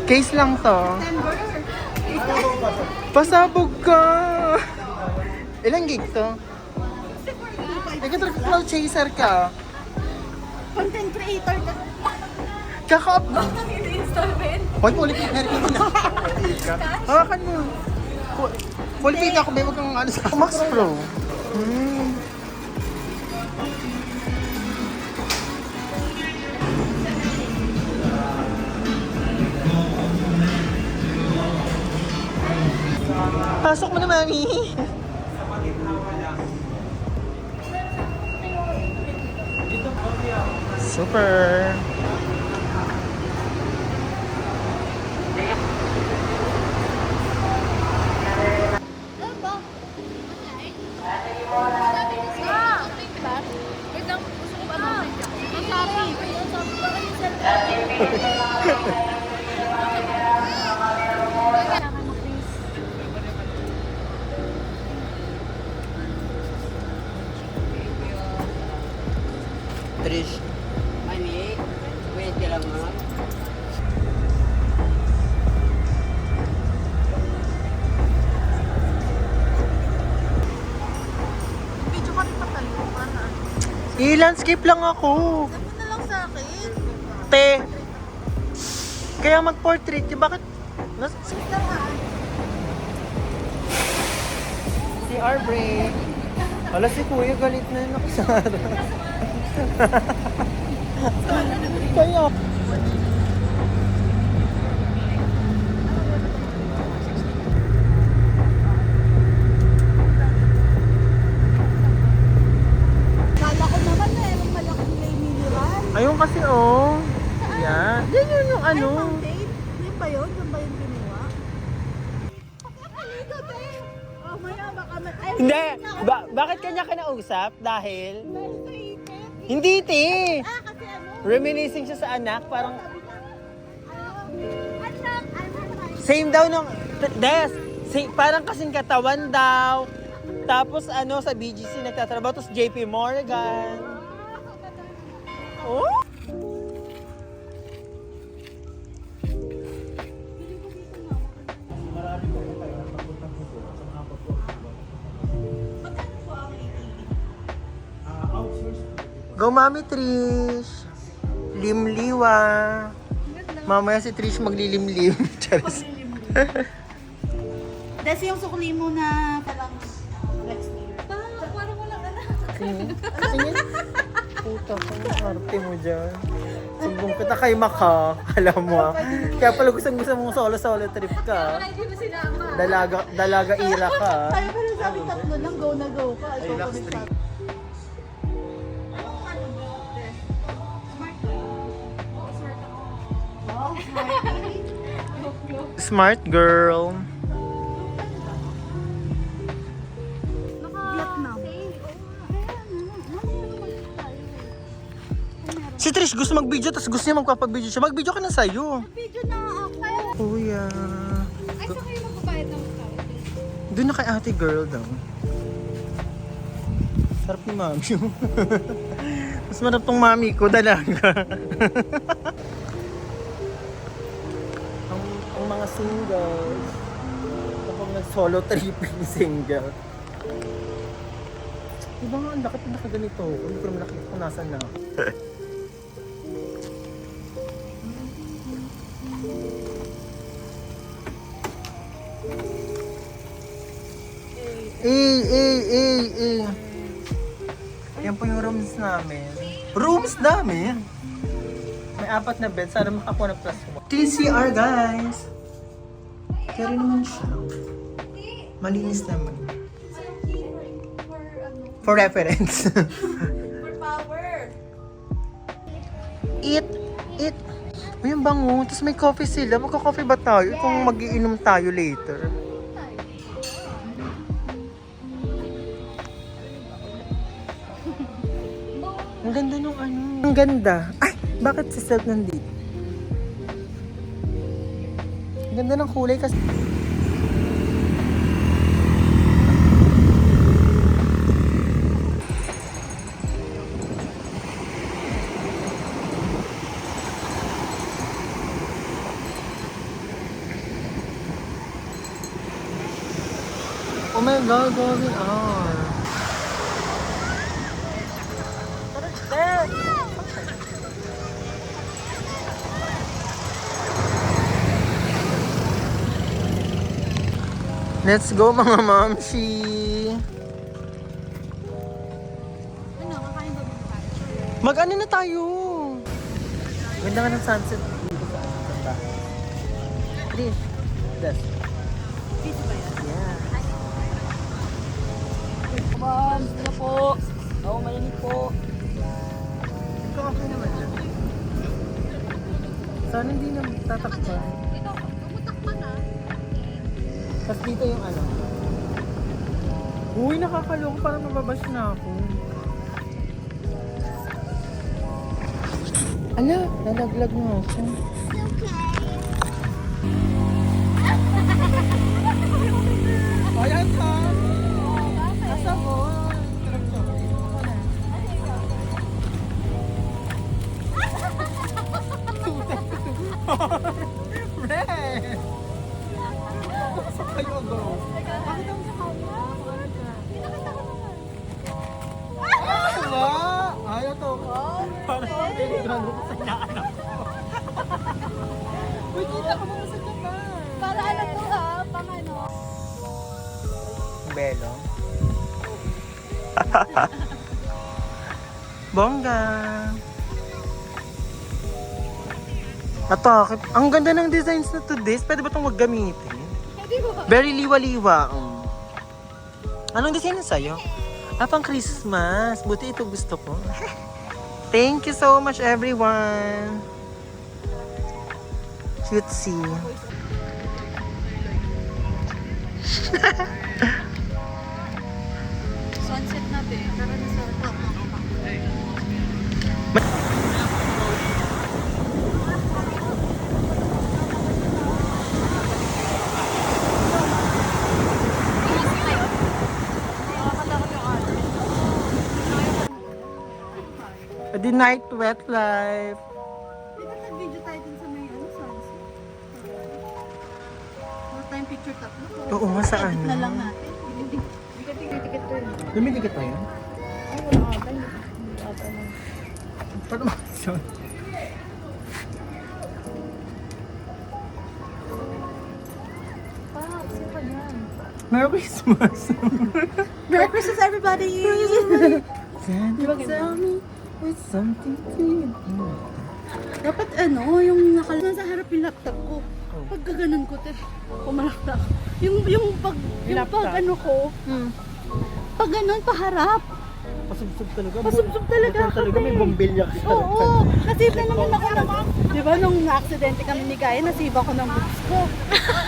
Case lang to. Pasabog ka! Ilang gig to? Ikaw talaga cloud chaser ka. Content creator ka. Kaka-up. Bakit ini-installment? Hoy, ulit yung hair ko na. Hawakan mo. Full fake ako, may wag kang ano sa Max Pro. Pasok mo na, mami. Super. Trish. Mani, wait ka lang ha. Video ka rin patayo. Mana? I-landscape lang ako. Sabi na lang sa akin. Te. Kaya mag-portrait. Bakit? Si R-break. Wala si kuya, galit na yun nakasara. Kaya. Kala ko naman na yung malaking lay mineral. Ayun kasi oh. Yan. Yan yun yung ano. Ay, fountain? Yun ba yun? Yun ba yung ginawa? Pakapaligo, te! Oh, maya, baka ay, Hindi. Bakit kanya kinausap? Dahil? Dahil sa ipit. Hindi, te. Kasi ano? Reminiscing siya sa anak. Parang Anak! same daw nung... Des. Parang kasing katawan daw. Tapos ano, sa BGC nagtatrabaho. Tapos JP Morgan. Oh? Go, Mami Trish! Limliwa! Mamaya si Trish maglilimlim. Charis. Dahil yung sukli mo na palang next year. Parang walang anak. Tingin. Puta ka, arte mo dyan. Sumbong kita kay Maka. Alam mo ah. Kaya pala gusto mong solo-solo trip ka. Hindi mo sinama. Dalaga ira ka. Tayo pa rin sabi tatlo lang, go na go ka. Ay, Lux Street. Smart girl. Vietnam. Si Trish gusto mag-video, tapos gusto niya magpapag-video siya. Mag-video ka na sa'yo. Video na ako. Kuya. Ay, saan kayo magbabayad ng account? Doon na kay ate girl daw. Sarap ni mami. Mas marap tong mami ko, dalaga. ang mga singles, kapag nag-solo tripping single. Diba nga, ang laki pa nakaganito. Hindi ko naman nakita kung nasan na. Eh. Yan po yung rooms namin. Rooms namin? May 4 na bed. Sana makakuha ng plus 1. TCR, guys! Kaya rin naman siya. Malinis naman. For reference. For power. Eat. Uy, ang bango. Tapos may coffee sila. Magka-coffee ba tayo? Kung mag-iinom tayo later. Ang ganda nung ano. Ang ganda. Ay! Bakit si Seth nandito? Ang ganda ng kulay kasi. my God, going on? Let's go mga mamshi! Ano, kakain ba muna tayo? Mag-ano na tayo? Ganda nga ng sunset dito sa bahay. Please. Yes. Dito ba yan? Yeah. Ma'am, sila po. Ako mainit po. Ikaw okay naman dyan. Sana hindi na tatakpan. Dito, umutakpan ah. Tapos dito yung ano. Uy, nakakalong. Parang mababash na ako. Ala, nalaglag na ako. Ayan ka! Nasa mo? Red! Saan kayo go? Bakit ako sa kanya? Pinakita ko naman. Wala! Ayaw to. Parang pinigrano ko sa inaanak ko. Uy, kita ko mo sa Japan. Para ano to ha? Pang ano? Belo. Bongga. Atakip. Ang ganda ng designs na to this. Pwede ba itong wag gamitin? Hindi ba? Very liwa-liwa. Anong design na sa'yo? Ah, pang Christmas. Buti ito gusto ko. Thank you so much, everyone. Cutesy. Sunset natin. Tara na sa The night wet life. Dito nag-video tayo dun sa may ano, sunset. Wala tayong picture tatlo. Oo nga, saan? Edit na lang natin. Hindi ticket to yun. Lumidikit pa yan? Ay, wala ata. Hindi ata na. Paano maksyon? Sino pa yan? Merry Christmas! Merry Christmas, everybody! Santa, tell me it's something to you. Dapat ano, yung nasa harap yung laptop ko. Pag gaganon ko, pumalakta ako. Yung pag ano ko, pag ganon, paharap. Pasubsob talaga. Pasubsob talaga Bukan talaga kami. may bombilya ka. Oo, nasave na naman ako ng... Di ba nung na-aksidente kami ni Gaya, nasave ako ng boobs ko.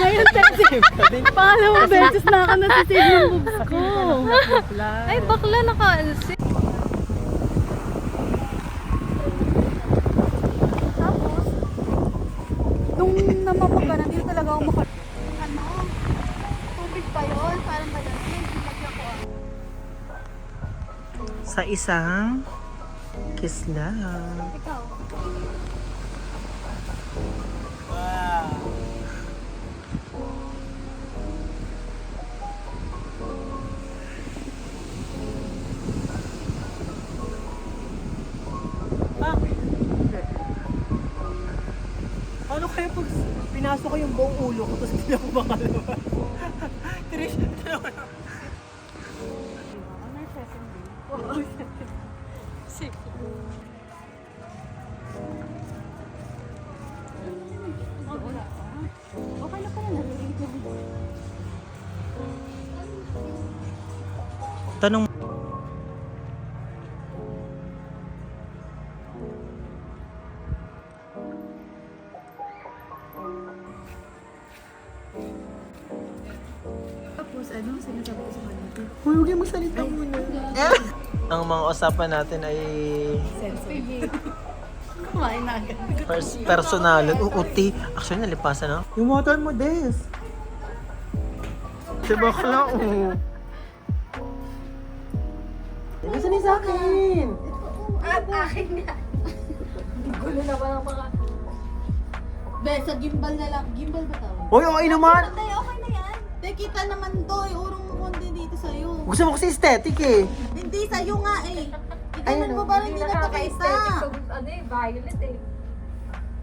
Ngayon, pangalawang beses na ako nasasave ng boobs ko. Ay, bakla naka-alsi. Tapos, nung namamaganan, hindi talaga ako ano, tubig pa yun, parang malasin. Hindi ako. Sa isang kiss lang. Ikaw. Ano kaya pag pinasok ko yung buong ulo ko tapos hindi ako makalabas? Trish, Okay na pala, narinig ko. tanong Tapos ano, sinasabi ko sa kanya. Uy, huwag yung magsalita muna. Ang mga usapan natin ay Kumain na agad. personalan. Uuti. Actually, nalipasan na. Yung motor mo, Des. Si bakla, Gusto ni sa akin. Akin nga. Gulo na ba ng mga... Be, sa gimbal na lang. Gimbal ba tawag? Uy, okay naman. Okay na yan. Te, kita naman to. Urong hindi dito sa'yo. Gusto mo kasi aesthetic eh. Hindi, sa'yo nga eh. Ayun, Ikaw mo ba hindi napakita? Ano eh, violet eh.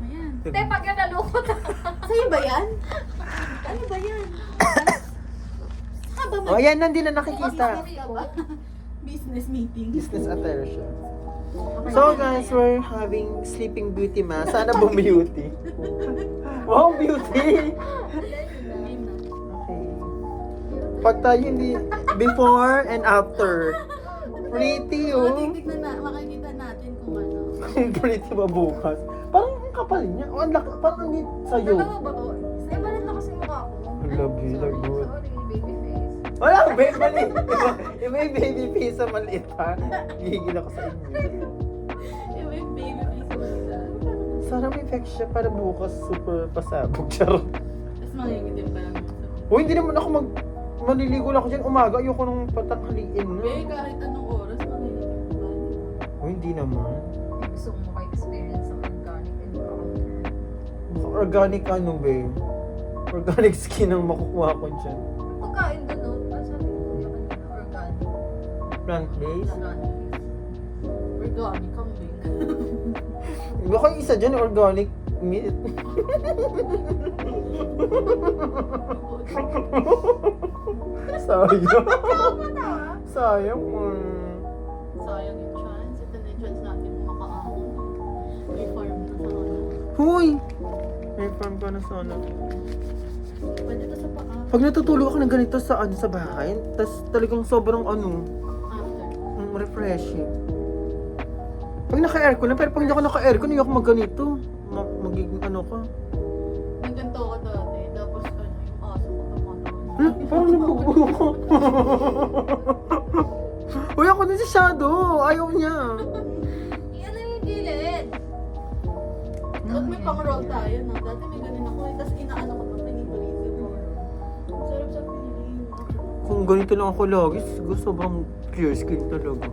Ayan. Te, pag yan nalukot. Sa'yo ba yan? Ano ba yan? Haba Oh, ayan, nandun na nakikita. Business meeting. Business attention. So guys, we're having Sleeping Beauty ma. Sana beauty. Wow, beauty! Okay. Pag tayo hindi, before and after. Pretty oh. Tignan na, makikita natin kung ano. Pretty ba bukas? Parang ang kapal niya. Oh, ang laki, parang ang liit sa'yo. Dalawa ba to? Sa iba rin na kasi mukha ko. I love you, Lord. Sorry, baby face. Wala, babe, maliit. Yung may baby face na maliit ha. Gigil ako sa inyo. Yung may baby face mo siya. Sana may effect siya para bukas super pasabog. Charot. Tapos mangingitim pa lang. O hindi naman ako maliligo lang ako dyan umaga. Ayoko nung patanghaliin. No? Eh, kahit anong oras mangingitim pa lang. O hindi naman. May gusto mo maka-experience sa organic encounter. Organic ano babe? Organic skin ang makukuha ko dyan. Pagkain doon, no? Sabi ko, yung kanina, organic. Plant-based? Organic kambing. Baka yung isa dyan organic meat. Sayang. Sayang. Sayang yung chance. Ito na yung chance natin makaahon. May farm na sa ano. Huy! May farm ka na sana. Pwede to sa paa. Pag natutulog ako ng ganito sa sa bahay, tas talagang sobrang After. refreshing. Pag naka-aircon na, pero pag hindi ako naka-aircon, hindi ako magganito. Magiging ano ka. Nagganto ka dati. Tapos ano, yung aso ko tumatawag. Parang nabubuo ko. Uy, ako din si Shadow. Ayaw niya. Iyan na yung gilid. At may pang-roll tayo, no? Dati may ganun ako. Tapos inaano ko pa, pinipalisip ko. Sarap sa feeling. Kung ganito lang ako lagi, siguro sobrang clear skin talaga.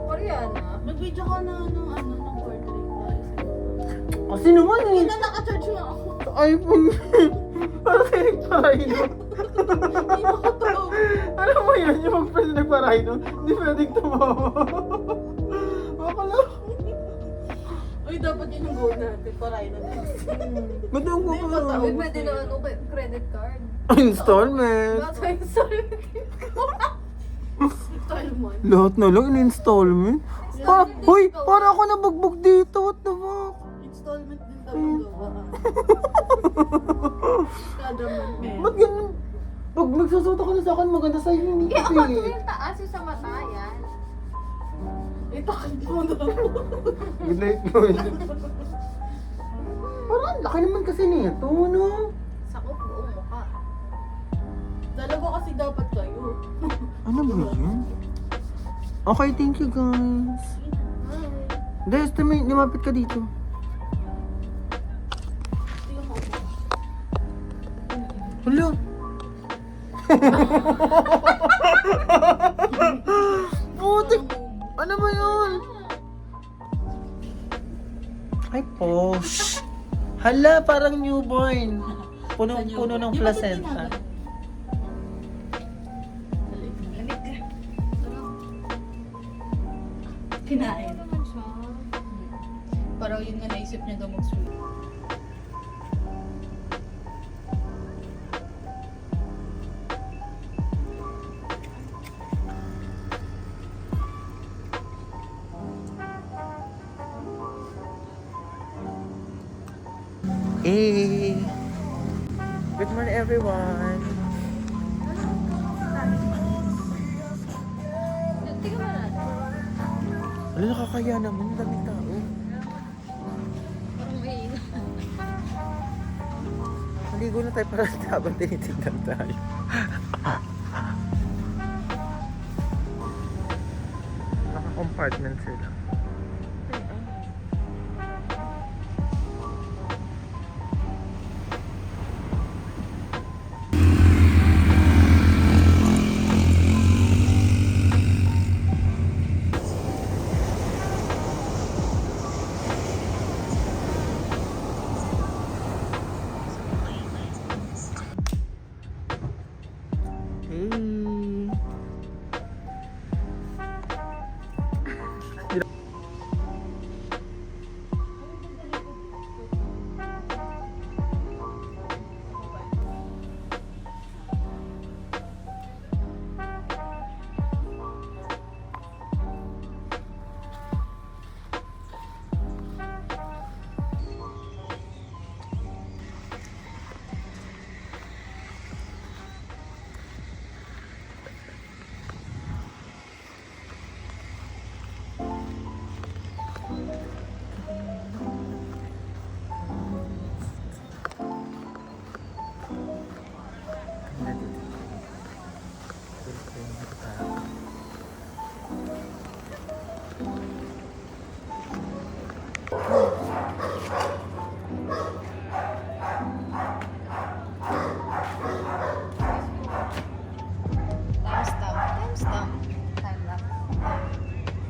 Koreana. Mag-video ka na ng portrait tayo. Kasi naman eh. Hindi na naka-charge na ako. Sa iPhone. Parang kayo nagparahino. Hindi makatawag. Alam mo yun, yung mag-press nagparahino, hindi pwedeng tumawa. Akala. Uy, dapat yun yung goal natin. Paray na din. Ba't ang Hindi, Uy, pwede na ano, credit card. Installment. Nasa installment. Installment. Lahat na lang in-installment. Hoy, para ako nabugbog dito. What the fuck? Installment din daw yung gawa. Kada month meron. Ba't ganun? Pag nagsusuot ako na sa akin, maganda sa'yo yung Kaya ako eh. yung taas yung sa mata, yan. Itakad mo na. Good night, Lord. Parang ang laki naman kasi nito, no? Sakop, buong mukha. Dalawa kasi dapat kayo. Ano ba yun? Okay, thank you guys. Des, lumapit ka dito. Tingnan mo. Hello? Ano ba yun? Ay, posh. Hala, parang newborn. Puno ng placenta. Kinain. Parang yun nga naisip niya daw mag-sweet. Hey! Good morning, everyone. Tingnan mo natin. Ano, nakakaya naman. Ang daming tao. Parang may Maligo na tayo para habang tinitignan tayo. Naka-compartment sila. Hey!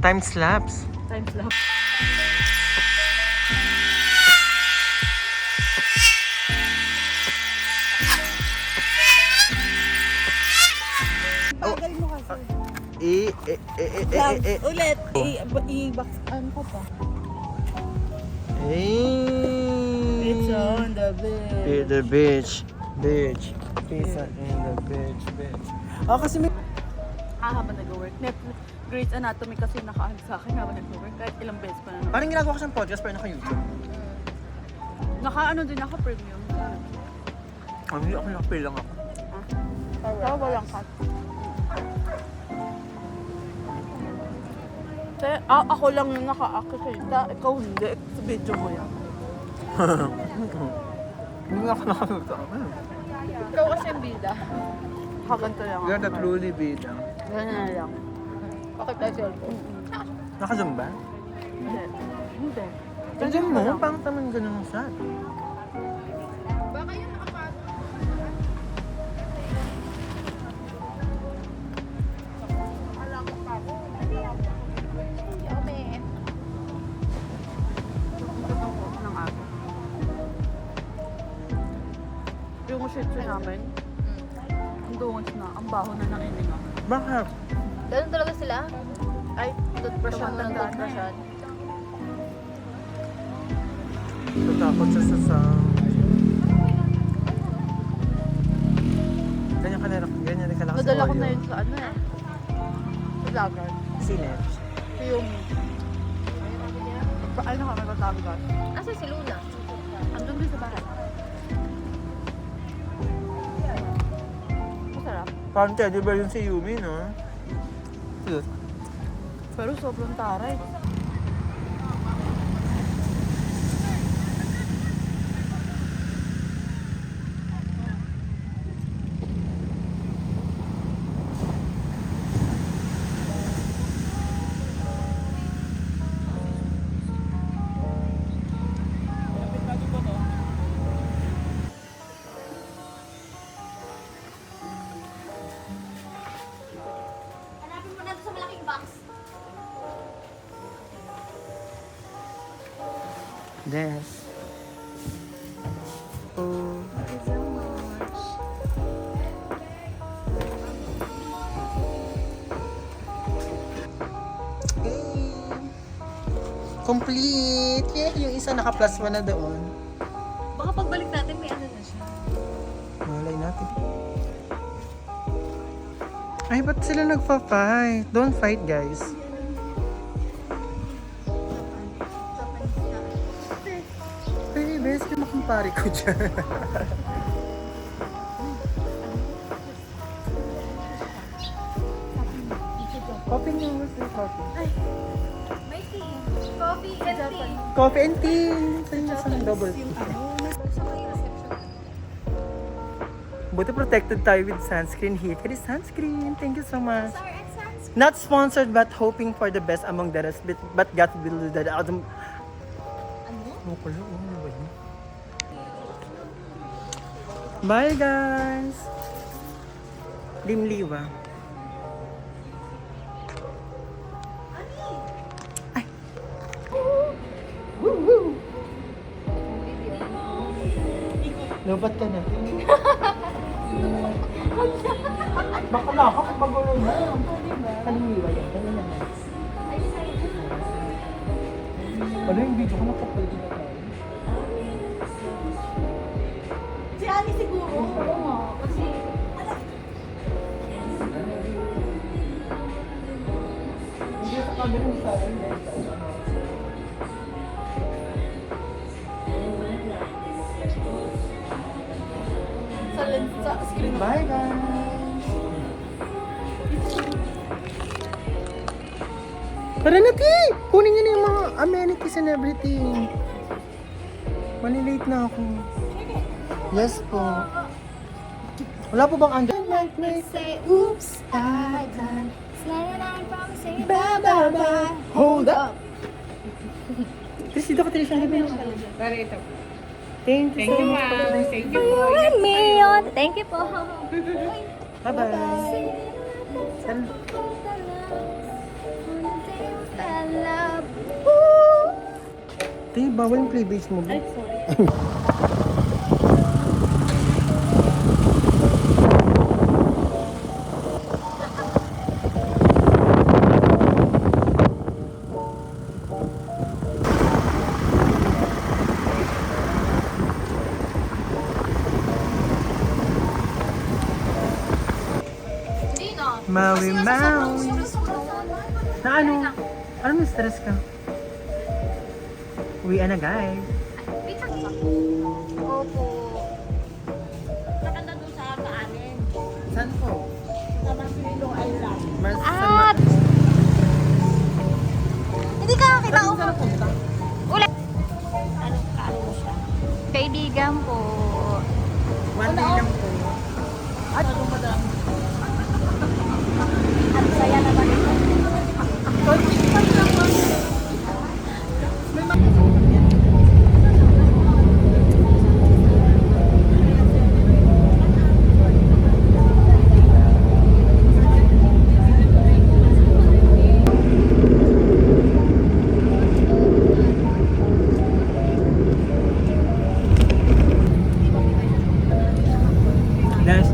Time lapse. Time lapse. Bagay mo kasi. Ulit. I-box. Ano ko pa? It's on the bed. The beach. Beach. Pizza in the beach. Beach. Ah, kasi may... Habang nag-work. Grey's Anatomy kasi nakaano sa akin habang nag-work. Kahit ilang beses pa na. Parang ginagawa ko siyang podcast pero naka-YouTube. Naka-ano din ako, premium. Hindi ako nakapil lang ako. Pero walang cut. Ako lang yung naka-access. Ikaw hindi. Sa video mo yan. Hindi ako nakapil. Ikaw kasi yung bida. Kaganto lang ako. You're the truly bida. Ganyan lang. Bakit tayo cellphone? Naka-zoom ba? Hindi. Hindi. Tignan mo, pang taman ganun ang shot. Baka yun nakapasok. Ng ako. Yung shih tzu namin, ang dungos na, ang baho na ng ininga. Bakit? Ganun talaga sila? Ay, Toothbrush mo ng tumatanda na toothbrushan. Tatakot siya sa ganyan ka na, ganyan rin ka lang Nadala ko na yun sa ano eh. Sa lagar. Sinet. Sa Yumi. Ano kami Batangas? Asa si Luna? Andun din sa bahay. Masarap. Parang teddy bear yun si Yumi, no? Cute. Pero sobrang taray. Hanapin mo na ito sa malaking box. Des. Oh. Thank you so much. Complete! Yay! Yung isa naka-plus 1 na doon. Baka pagbalik natin may ano na siya. Malay natin. Ay, ba't sila nagpa-fight? Don't fight, guys. Ay, best ka makumpari ko dyan. Coffee niyo, what's your coffee? May tea. Coffee and tea. Coffee and tea. Saan yung isang double tea? Sa may reception. Buti protected tayo with sunscreen here. Kaya sunscreen. Thank you so much. Sorry, and sans. Not sponsored but hoping for the best among the rest. But God will do that. Ano? Ano pala? Ano ba yun? Bye guys! Limliwa. Ay! Woo woo! Lobat ka na. Baka lakap magulo na. Kalimiwa yan. Kaya na. Ano yung video ko nakapal din na tayo? Si Ani siguro. Oo nga, kasi Hindi sa camera sa akin. Sa lens, sa screen. Bye guys! Tara na, Ti! Kunin niyo na yung mga amenities and everything. Malilate na ako. Yes po. Wala po bang andyan? say, oops, I done. Slide on from say, Ba, ba, ba. Hold up! Chris, dito ka tayo siya. Thank you so much. Thank you po. Me on. Thank you po. Bye-bye. Tingin, bawal yung cleavage mo. Ay, sorry. Hindi na. Maui, Kasi nga sa Maui. sobrang sulit-sulit. Na ano? Ano may stress ka? Uwian na guys. Wait lang. Opo. Nakanda doon sa paanin. Saan po? Sa Marcelino Island. Ah! Hindi ka nakita ko. Ulit. Ano mo siya? Kaibigan po. One day lang po. Ano madam? Ang saya naman ito.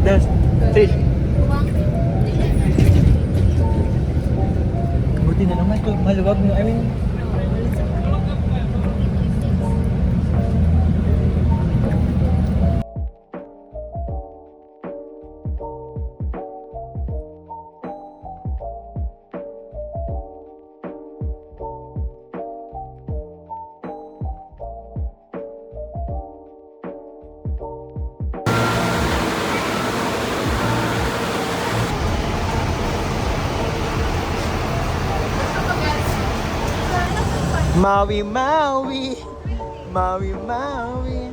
Dance. Fish. Buti na naman ito. Maluwag mo. I mean, Maui, Maui. Maui, Maui.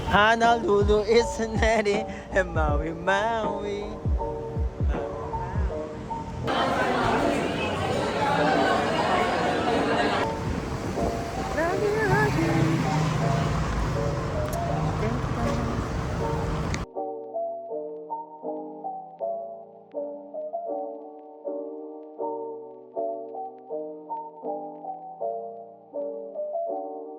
Honolulu is ready. And Maui, Maui. Maui, Maui.